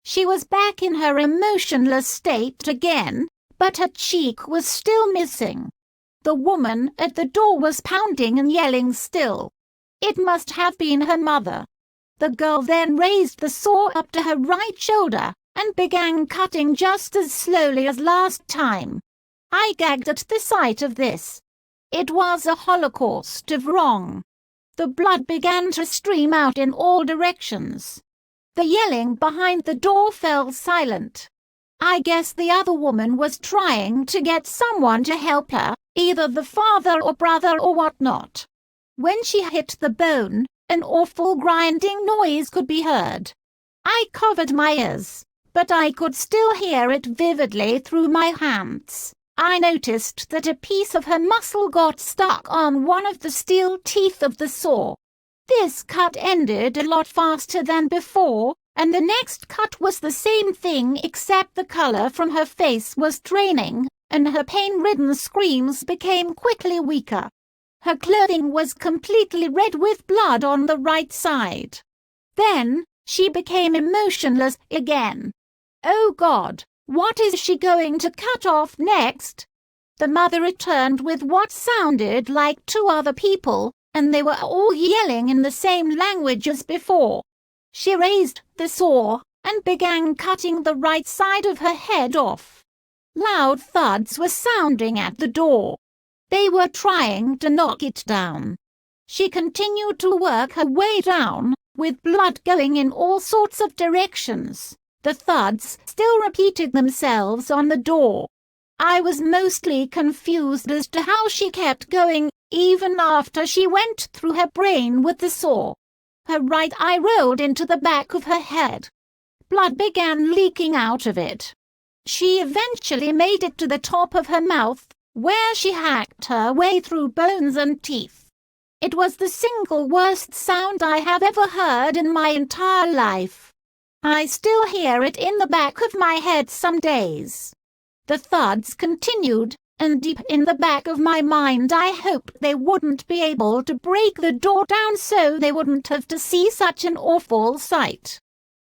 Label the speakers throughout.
Speaker 1: She was back in her emotionless state again, but her cheek was still missing. The woman at the door was pounding and yelling still. It must have been her mother. The girl then raised the saw up to her right shoulder and began cutting just as slowly as last time. I gagged at the sight of this. It was a holocaust of wrong. The blood began to stream out in all directions. The yelling behind the door fell silent. I guess the other woman was trying to get someone to help her, either the father or brother or whatnot. When she hit the bone, an awful grinding noise could be heard. I covered my ears, but I could still hear it vividly through my hands. I noticed that a piece of her muscle got stuck on one of the steel teeth of the saw. This cut ended a lot faster than before, and the next cut was the same thing except the color from her face was draining, and her pain-ridden screams became quickly weaker. Her clothing was completely red with blood on the right side. Then she became emotionless again. Oh God, what is she going to cut off next? The mother returned with what sounded like 2 other people, and they were all yelling in the same language as before. She raised the saw and began cutting the right side of her head off. Loud thuds were sounding at the door. They were trying to knock it down. She continued to work her way down, with blood going in all sorts of directions. The thuds still repeated themselves on the door. I was mostly confused as to how she kept going, even after she went through her brain with the saw. Her right eye rolled into the back of her head. Blood began leaking out of it. She eventually made it to the top of her mouth, where she hacked her way through bones and teeth. It was the single worst sound I have ever heard in my entire life. I still hear it in the back of my head some days. The thuds continued, and deep in the back of my mind I hoped they wouldn't be able to break the door down so they wouldn't have to see such an awful sight.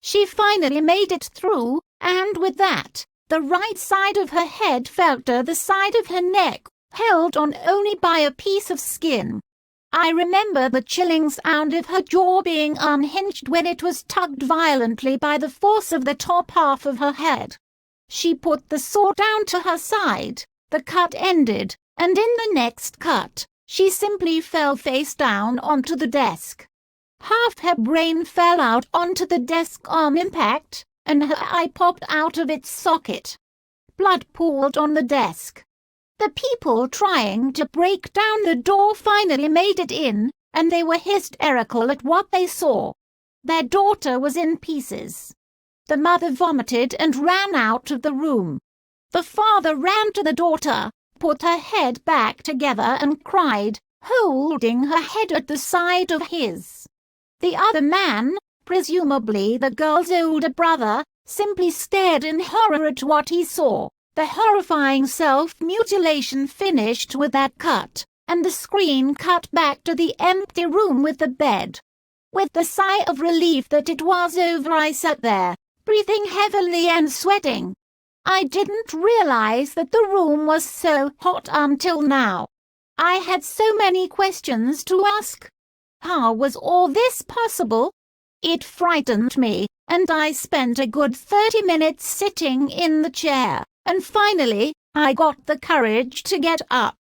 Speaker 1: She finally made it through, and with that, the right side of her head fell to the side of her neck, held on only by a piece of skin. I remember the chilling sound of her jaw being unhinged when it was tugged violently by the force of the top half of her head. She put the saw down to her side, the cut ended, and in the next cut, she simply fell face down onto the desk. Half her brain fell out onto the desk on impact, and her eye popped out of its socket. Blood pooled on the desk. The people trying to break down the door finally made it in, and they were hysterical at what they saw. Their daughter was in pieces. The mother vomited and ran out of the room. The father ran to the daughter, put her head back together and cried, holding her head at the side of his. The other man, presumably the girl's older brother, simply stared in horror at what he saw. The horrifying self-mutilation finished with that cut, and the screen cut back to the empty room with the bed. With the sigh of relief that it was over, I sat there, breathing heavily and sweating. I didn't realize that the room was so hot until now. I had so many questions to ask. How was all this possible? It frightened me, and I spent a good 30 minutes sitting in the chair. And finally, I got the courage to get up.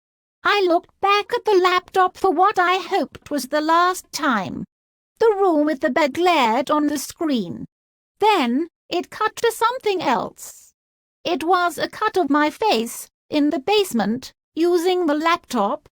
Speaker 1: I looked back at the laptop for what I hoped was the last time. The room with the bed glared on the screen. Then, it cut to something else. It was a cut of my face, in the basement, using the laptop,